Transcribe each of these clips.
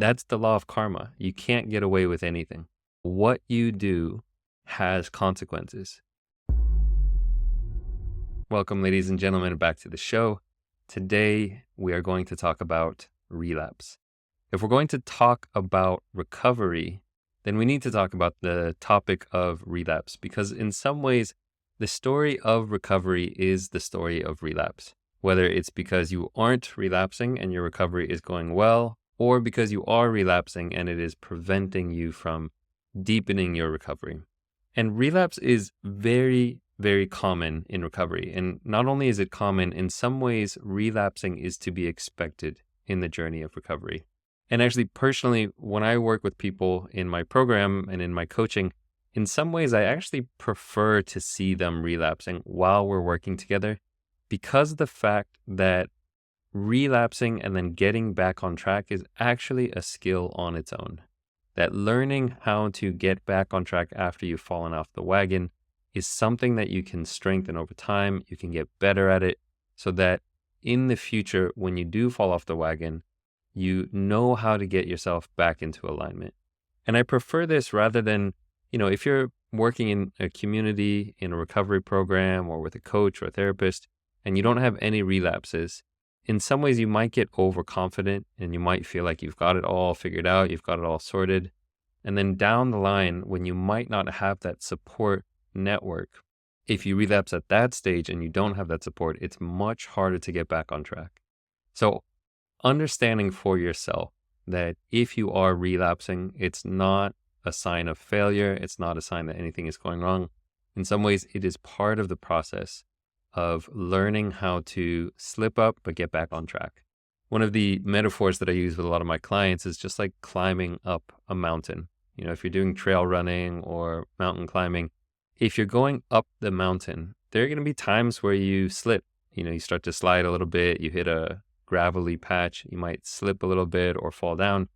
That's the law of karma. You can't get away with anything. What you do has consequences. Welcome, ladies and gentlemen, back to the show. Today, we are going to talk about relapse. If we're going to talk about recovery, then we need to talk about the topic of relapse, because in some ways, the story of recovery is the story of relapse. Whether it's because you aren't relapsing and your recovery is going well, or because you are relapsing and it is preventing you from deepening your recovery. And relapse is very, very common in recovery. And not only is it common, in some ways, relapsing is to be expected in the journey of recovery. And actually, personally, when I work with people in my program and in my coaching, in some ways, I actually prefer to see them relapsing while we're working together, because of the fact that relapsing and then getting back on track is actually a skill on its own. That learning how to get back on track after you've fallen off the wagon is something that you can strengthen over time. You can get better at it so that in the future, when you do fall off the wagon, you know how to get yourself back into alignment. And I prefer this rather than, if you're working in a community, in a recovery program, or with a coach or a therapist, and you don't have any relapses, in some ways you might get overconfident and you might feel like you've got it all figured out, you've got it all sorted. And then down the line, when you might not have that support network, if you relapse at that stage and you don't have that support, it's much harder to get back on track. So understanding for yourself that if you are relapsing, it's not a sign of failure. It's not a sign that anything is going wrong. In some ways, it is part of the process of learning how to slip up but get back on track. One of the metaphors that I use with a lot of my clients is just like climbing up a mountain. If you're doing trail running or mountain climbing, if you're going up the mountain, there are going to be times where you slip. You start to slide a little bit, you hit a gravelly patch, you might slip a little bit or fall down,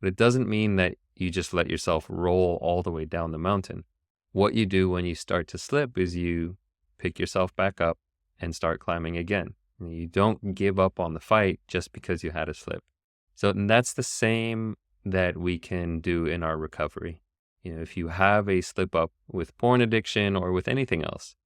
but it doesn't mean that you just let yourself roll all the way down the mountain. What you do when you start to slip is you pick yourself back up and start climbing again. You don't give up on the fight just because you had a slip. So that's the same that we can do in our recovery. If you have a slip up with porn addiction or with anything else,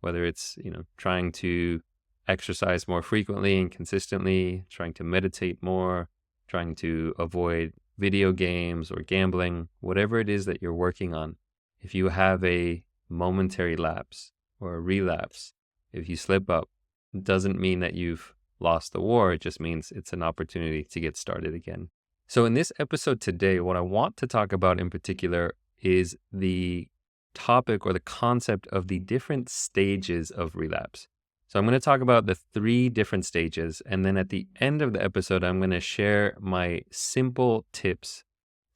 whether it's, trying to exercise more frequently and consistently, trying to meditate more, trying to avoid video games or gambling, whatever it is that you're working on, if you have a momentary lapse or a relapse, if you slip up, it doesn't mean that you've lost the war. It just means it's an opportunity to get started again. So in this episode today, what I want to talk about in particular is the topic or the concept of the different stages of relapse. So I'm going to talk about the 3 different stages. And then at the end of the episode, I'm going to share my simple tips,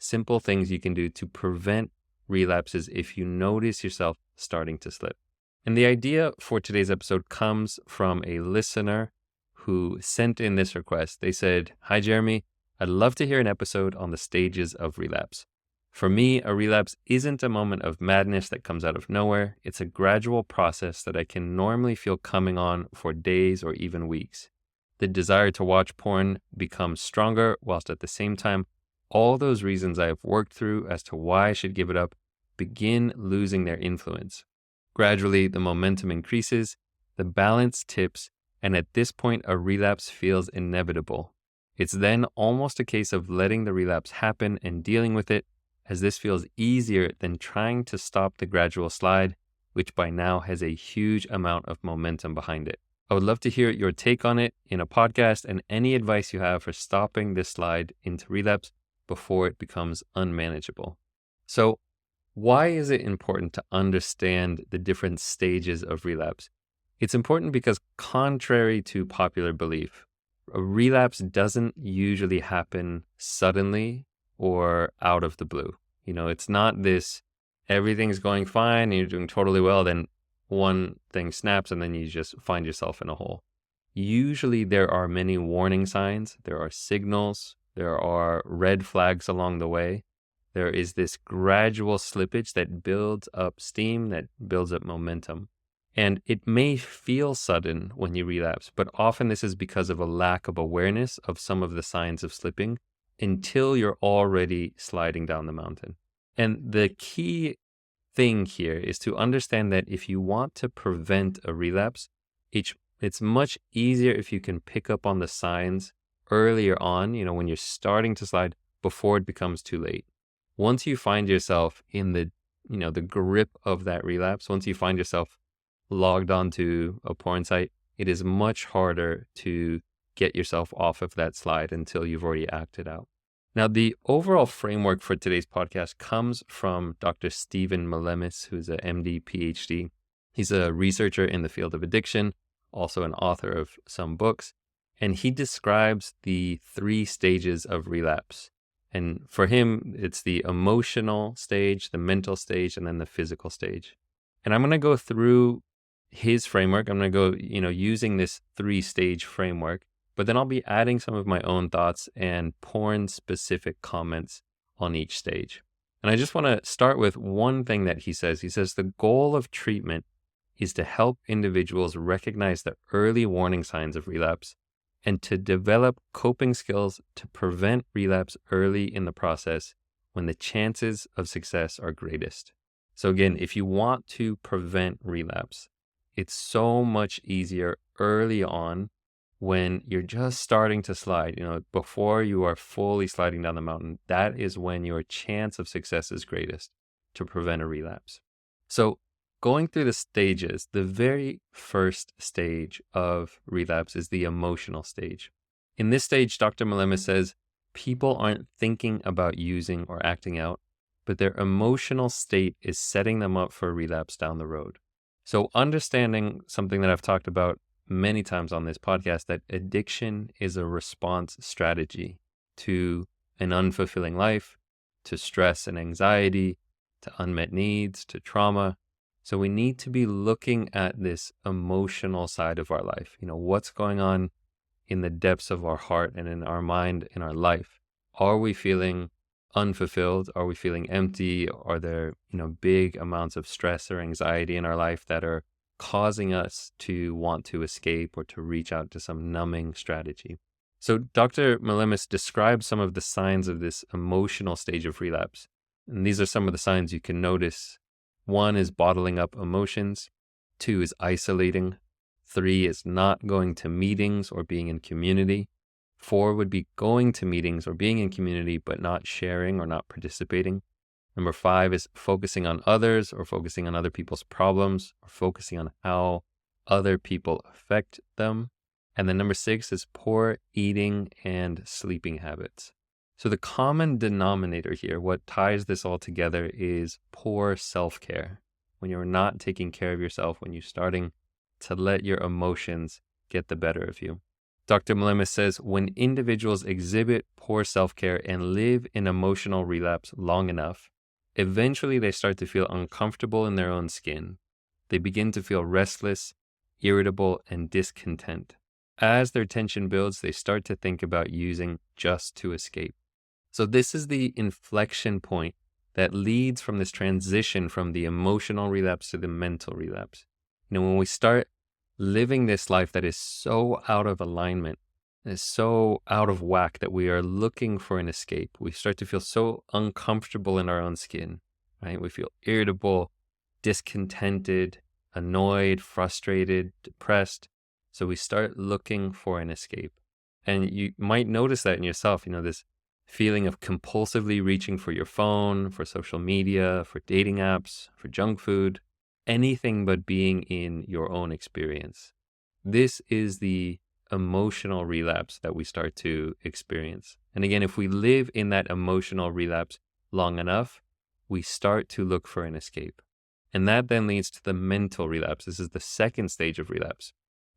simple things you can do to prevent relapses if you notice yourself starting to slip. And the idea for today's episode comes from a listener who sent in this request. They said, "Hi, Jeremy. I'd love to hear an episode on the stages of relapse. For me, a relapse isn't a moment of madness that comes out of nowhere. It's a gradual process that I can normally feel coming on for days or even weeks. The desire to watch porn becomes stronger, whilst at the same time, all those reasons I have worked through as to why I should give it up begin losing their influence. Gradually, the momentum increases, the balance tips, and at this point, a relapse feels inevitable. It's then almost a case of letting the relapse happen and dealing with it, as this feels easier than trying to stop the gradual slide, which by now has a huge amount of momentum behind it. I would love to hear your take on it in a podcast and any advice you have for stopping this slide into relapse before it becomes unmanageable." So, why is it important to understand the different stages of relapse? It's important because, contrary to popular belief, a relapse doesn't usually happen suddenly or out of the blue. It's not this, everything's going fine and you're doing totally well, then one thing snaps and then you just find yourself in a hole. Usually there are many warning signs, there are signals, there are red flags along the way. There is this gradual slippage that builds up steam, that builds up momentum. And it may feel sudden when you relapse, but often this is because of a lack of awareness of some of the signs of slipping, until you're already sliding down the mountain. And the key thing here is to understand that if you want to prevent a relapse, it's much easier if you can pick up on the signs earlier on, when you're starting to slide before it becomes too late. Once you find yourself in the grip of that relapse, once you find yourself logged onto a porn site, it is much harder to get yourself off of that slide until you've already acted out. Now, the overall framework for today's podcast comes from Dr. Stephen Malemis, who's a MD, PhD. He's a researcher in the field of addiction, also an author of some books, and he describes the 3 stages of relapse. And for him, it's the emotional stage, the mental stage, and then the physical stage. And I'm going to go through his framework. I'm going to go, using this 3-stage framework, but then I'll be adding some of my own thoughts and porn-specific comments on each stage. And I just want to start with one thing that he says. He says the goal of treatment is to help individuals recognize the early warning signs of relapse and to develop coping skills to prevent relapse early in the process when the chances of success are greatest. So again, if you want to prevent relapse, it's so much easier early on when you're just starting to slide, before you are fully sliding down the mountain. That is when your chance of success is greatest to prevent a relapse. So going through the stages, the very first stage of relapse is the emotional stage. In this stage, Dr. Malemis says people aren't thinking about using or acting out, but their emotional state is setting them up for a relapse down the road. So understanding something that I've talked about many times on this podcast, that addiction is a response strategy to an unfulfilling life, to stress and anxiety, to unmet needs, to trauma. So we need to be looking at this emotional side of our life. What's going on in the depths of our heart and in our mind, in our life? Are we feeling unfulfilled? Are we feeling empty? Are there, big amounts of stress or anxiety in our life that are causing us to want to escape or to reach out to some numbing strategy? So Dr. Malemis describes some of the signs of this emotional stage of relapse. And these are some of the signs you can notice. 1 is bottling up emotions. 2 is isolating. 3 is not going to meetings or being in community. 4 would be going to meetings or being in community, but not sharing or not participating. Number 5 is focusing on others or focusing on other people's problems or focusing on how other people affect them. And then number 6 is poor eating and sleeping habits. So the common denominator here, what ties this all together, is poor self-care. When you're not taking care of yourself, when you're starting to let your emotions get the better of you. Dr. Malemis says when individuals exhibit poor self-care and live in emotional relapse long enough, eventually they start to feel uncomfortable in their own skin. They begin to feel restless, irritable, and discontent. As their tension builds, they start to think about using just to escape. So this is the inflection point that leads from this transition from the emotional relapse to the mental relapse. When we start living this life that is so out of alignment, is so out of whack that we are looking for an escape, we start to feel so uncomfortable in our own skin, right? We feel irritable, discontented, annoyed, frustrated, depressed. So we start looking for an escape. And you might notice that in yourself, this feeling of compulsively reaching for your phone, for social media, for dating apps, for junk food, anything but being in your own experience. This is the emotional relapse that we start to experience. And again, if we live in that emotional relapse long enough, we start to look for an escape. And that then leads to the mental relapse. This is the second stage of relapse.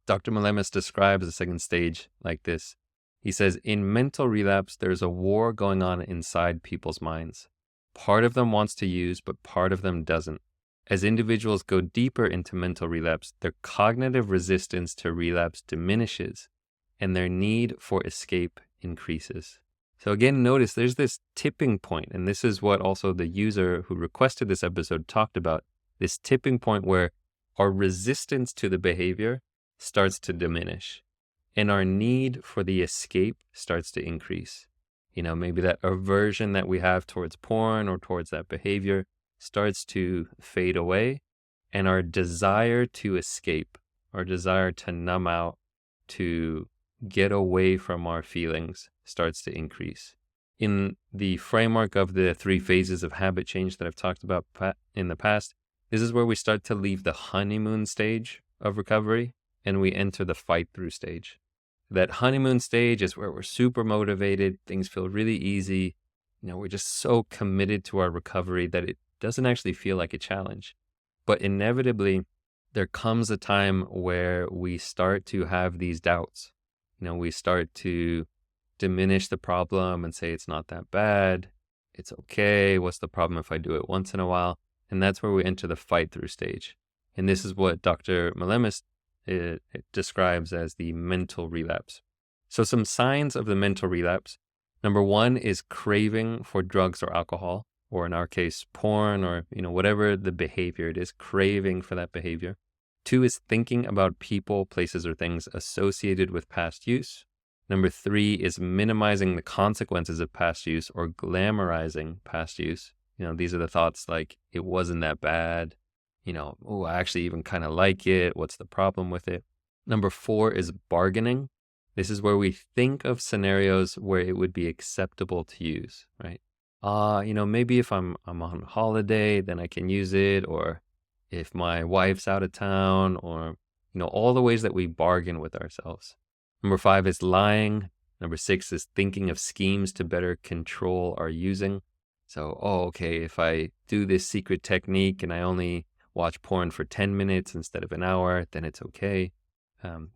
Dr. Malemis describes the second stage like this. He says, in mental relapse, there's a war going on inside people's minds. Part of them wants to use, but part of them doesn't. As individuals go deeper into mental relapse, their cognitive resistance to relapse diminishes and their need for escape increases. So again, notice there's this tipping point, and this is what also the user who requested this episode talked about, this tipping point where our resistance to the behavior starts to diminish and our need for the escape starts to increase. Maybe that aversion that we have towards porn or towards that behavior starts to fade away, and our desire to escape, our desire to numb out, to get away from our feelings starts to increase. In the framework of the 3 phases of habit change that I've talked about in the past, this is where we start to leave the honeymoon stage of recovery and we enter the fight through stage. That honeymoon stage is where we're super motivated, things feel really easy. We're just so committed to our recovery that it doesn't actually feel like a challenge. But inevitably, there comes a time where we start to have these doubts. We start to diminish the problem and say it's not that bad. It's okay. What's the problem if I do it once in a while? And that's where we enter the fight through stage. And this is what Dr. Malemis it describes as the mental relapse. So some signs of the mental relapse. Number 1 is craving for drugs or alcohol, or in our case, porn, or whatever the behavior it is, craving for that behavior. 2 is thinking about people, places, or things associated with past use. Number 3 is minimizing the consequences of past use or glamorizing past use. These are the thoughts like, it wasn't that bad. Oh, I actually even kind of like it. What's the problem with it? Number 4 is bargaining. This is where we think of scenarios where it would be acceptable to use, right? Maybe if I'm on holiday, then I can use it, or if my wife's out of town, or, all the ways that we bargain with ourselves. Number 5 is lying. Number 6 is thinking of schemes to better control our using. So, okay, if I do this secret technique and I only watch porn for 10 minutes instead of an hour, then it's okay.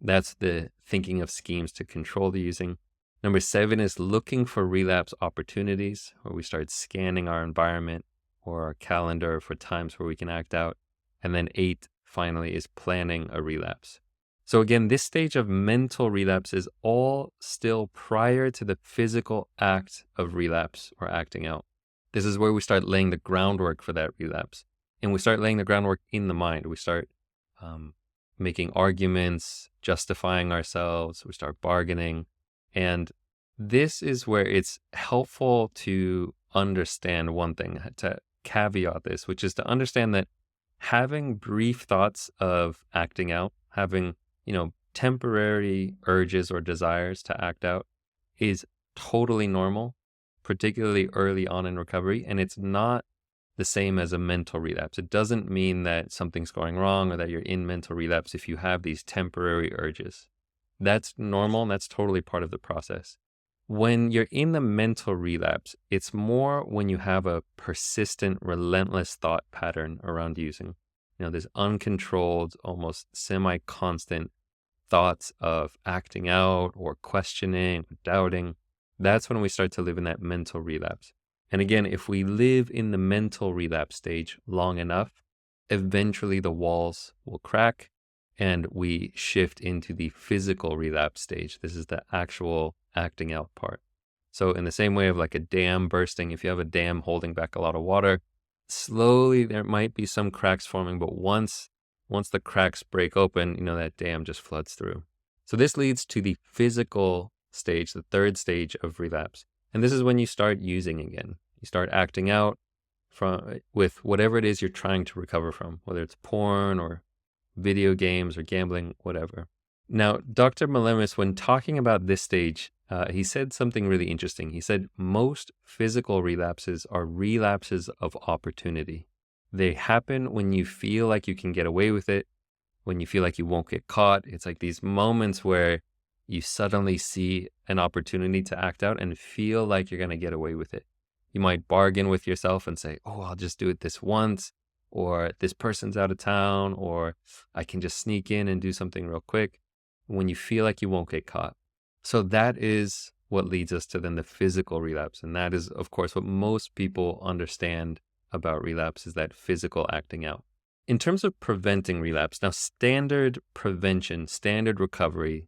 That's the thinking of schemes to control the using. Number 7 is looking for relapse opportunities, where we start scanning our environment or our calendar for times where we can act out. And then 8, finally, is planning a relapse. So again, this stage of mental relapse is all still prior to the physical act of relapse or acting out. This is where we start laying the groundwork for that relapse. And we start laying the groundwork in the mind. We start making arguments, justifying ourselves. We start bargaining. And this is where it's helpful to understand one thing, to caveat this, which is to understand that having brief thoughts of acting out, having, temporary urges or desires to act out is totally normal, particularly early on in recovery. And it's not the same as a mental relapse. It doesn't mean that something's going wrong or that you're in mental relapse if you have these temporary urges. That's normal and that's totally part of the process. When you're in the mental relapse, it's more when you have a persistent, relentless thought pattern around using. This uncontrolled, almost semi-constant thoughts of acting out or questioning, or doubting. That's when we start to live in that mental relapse. And again, if we live in the mental relapse stage long enough, eventually the walls will crack and we shift into the physical relapse stage. This is the actual acting out part. So in the same way of like a dam bursting, if you have a dam holding back a lot of water, slowly there might be some cracks forming, but once the cracks break open, that dam just floods through. So this leads to the physical stage, the 3rd stage of relapse. And this is when you start using again. You start acting out with whatever it is you're trying to recover from, whether it's porn or video games or gambling, whatever. Now, Dr. Malemis, when talking about this stage, he said something really interesting. He said most physical relapses are relapses of opportunity. They happen when you feel like you can get away with it, when you feel like you won't get caught. It's like these moments where you suddenly see an opportunity to act out and feel like you're going to get away with it. You might bargain with yourself and say, I'll just do it this once, or this person's out of town, or I can just sneak in and do something real quick, when you feel like you won't get caught. So that is what leads us to then the physical relapse. And that is, of course, what most people understand about relapse, is that physical acting out. In terms of preventing relapse, now standard prevention, standard recovery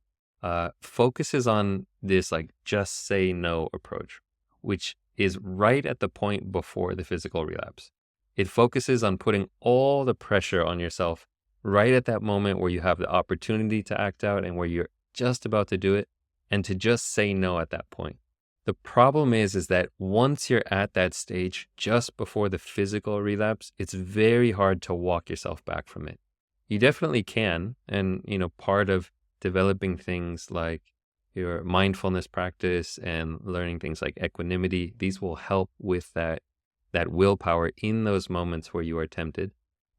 focuses on this like just say no approach, which is right at the point before the physical relapse. It focuses on putting all the pressure on yourself right at that moment where you have the opportunity to act out and where you're just about to do it, and to just say no at that point. The problem is that once you're at that stage, just before the physical relapse, it's very hard to walk yourself back from it. You definitely can. And, part of developing things like your mindfulness practice and learning things like equanimity, these will help with that willpower in those moments where you are tempted.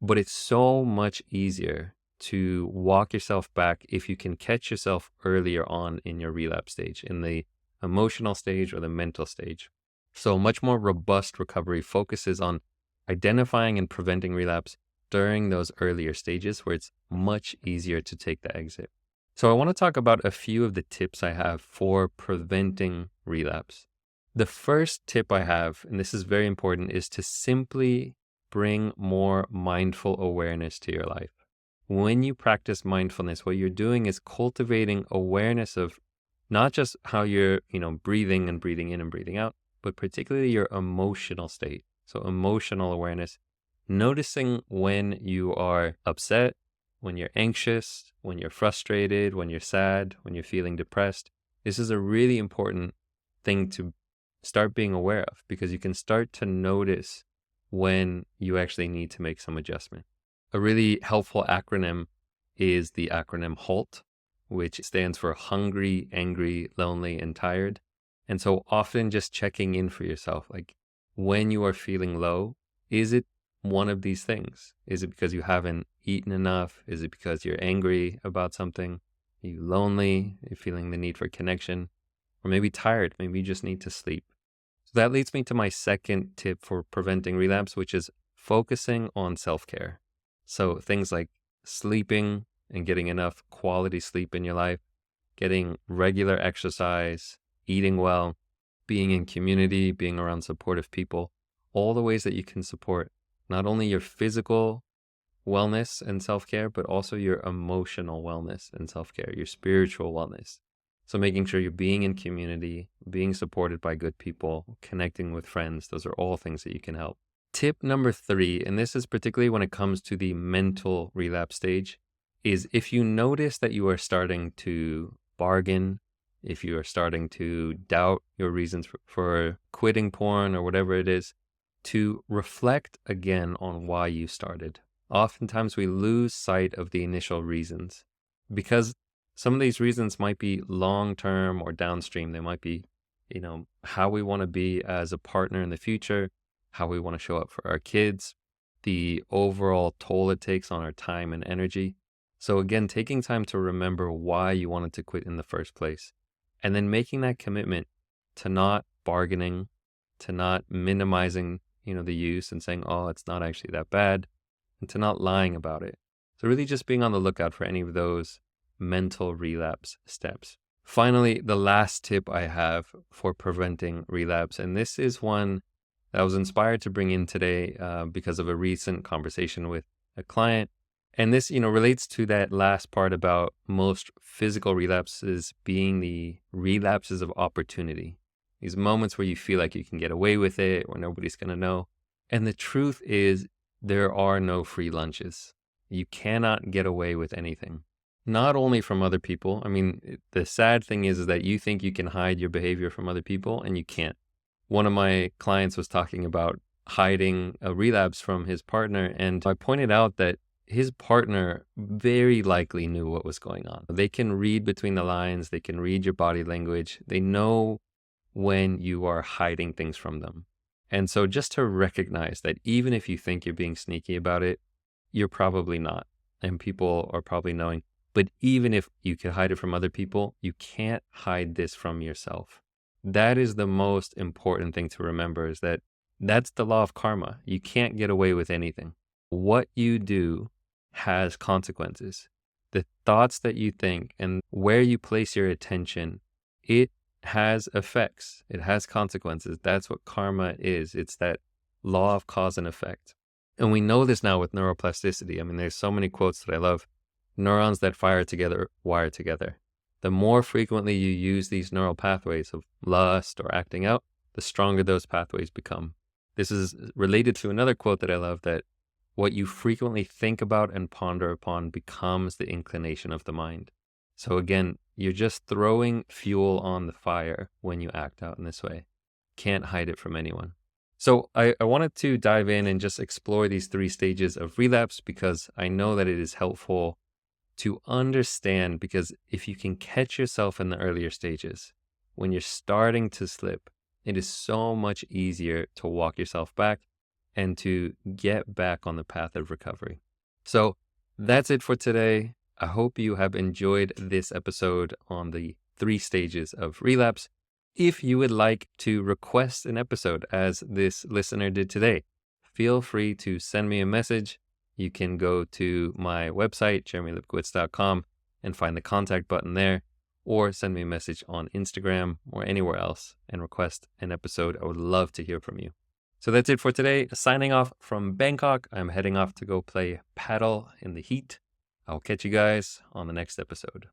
But it's so much easier to walk yourself back if you can catch yourself earlier on in your relapse stage, in the emotional stage or the mental stage. So much more robust recovery focuses on identifying and preventing relapse during those earlier stages where it's much easier to take the exit. So I want to talk about a few of the tips I have for preventing relapse. The first tip I have, and this is very important, is to simply bring more mindful awareness to your life. When you practice mindfulness, what you're doing is cultivating awareness of not just how you're, breathing and breathing in and breathing out, but particularly your emotional state. So emotional awareness, noticing when you are upset, when you're anxious, when you're frustrated, when you're sad, when you're feeling depressed. This is a really important thing to start being aware of, because you can start to notice when you actually need to make some adjustment. A really helpful acronym is the acronym HALT, which stands for hungry, angry, lonely, and tired. And so often just checking in for yourself, like when you are feeling low, is it one of these things? Is it because you haven't eaten enough? Is it because you're angry about something? Are you lonely? Are you feeling the need for connection? Or maybe tired? Maybe you just need to sleep. So that leads me to my second tip for preventing relapse, which is focusing on self-care. So things like sleeping and getting enough quality sleep in your life, getting regular exercise, eating well, being in community, being around supportive people, all the ways that you can support not only your physical wellness and self-care, but also your emotional wellness and self-care, your spiritual wellness. So making sure you're being in community, being supported by good people, connecting with friends, those are all things that you can help. Tip number 3, and this is particularly when it comes to the mental relapse stage, is if you notice that you are starting to bargain, if you are starting to doubt your reasons for quitting porn or whatever it is, to reflect again on why you started. Oftentimes we lose sight of the initial reasons because some of these reasons might be long-term or downstream. They might be, how we want to be as a partner in the future, how we want to show up for our kids, the overall toll it takes on our time and energy. So again, taking time to remember why you wanted to quit in the first place, and then making that commitment to not bargaining, to not minimizing, the use and saying, oh, it's not actually that bad, and to not lying about it. So really just being on the lookout for any of those mental relapse steps. Finally, the last tip I have for preventing relapse, and this is one that I was inspired to bring in today because of a recent conversation with a client. And this, relates to that last part about most physical relapses being the relapses of opportunity. These moments where you feel like you can get away with it or nobody's going to know. And the truth is there are no free lunches. You cannot get away with anything. Not only from other people. I mean, the sad thing is that you think you can hide your behavior from other people and you can't. One of my clients was talking about hiding a relapse from his partner. And I pointed out that his partner very likely knew what was going on. They can read between the lines. They can read your body language. They know when you are hiding things from them. And so just to recognize that even if you think you're being sneaky about it, you're probably not. And people are probably knowing. But even if you can hide it from other people, you can't hide this from yourself. That is the most important thing to remember, is that that's the law of karma. You can't get away with anything. What you do has consequences. The thoughts that you think and where you place your attention, it has effects. It has consequences. That's what karma is. It's that law of cause and effect. And we know this now with neuroplasticity. I mean, there's so many quotes that I love. Neurons that fire together wire together. The more frequently you use these neural pathways of lust or acting out, the stronger those pathways become. This is related to another quote that I love, that what you frequently think about and ponder upon becomes the inclination of the mind. So again, you're just throwing fuel on the fire when you act out in this way. Can't hide it from anyone. So I wanted to dive in and just explore these 3 stages of relapse because I know that it is helpful to understand, because if you can catch yourself in the earlier stages, when you're starting to slip, it is so much easier to walk yourself back and to get back on the path of recovery. So that's it for today. I hope you have enjoyed this episode on the 3 stages of relapse. If you would like to request an episode, as this listener did today, feel free to send me a message. You can go to my website, jeremylipkowitz.com, and find the contact button there, or send me a message on Instagram or anywhere else and request an episode. I would love to hear from you. So that's it for today. Signing off from Bangkok. I'm heading off to go play paddle in the heat. I'll catch you guys on the next episode.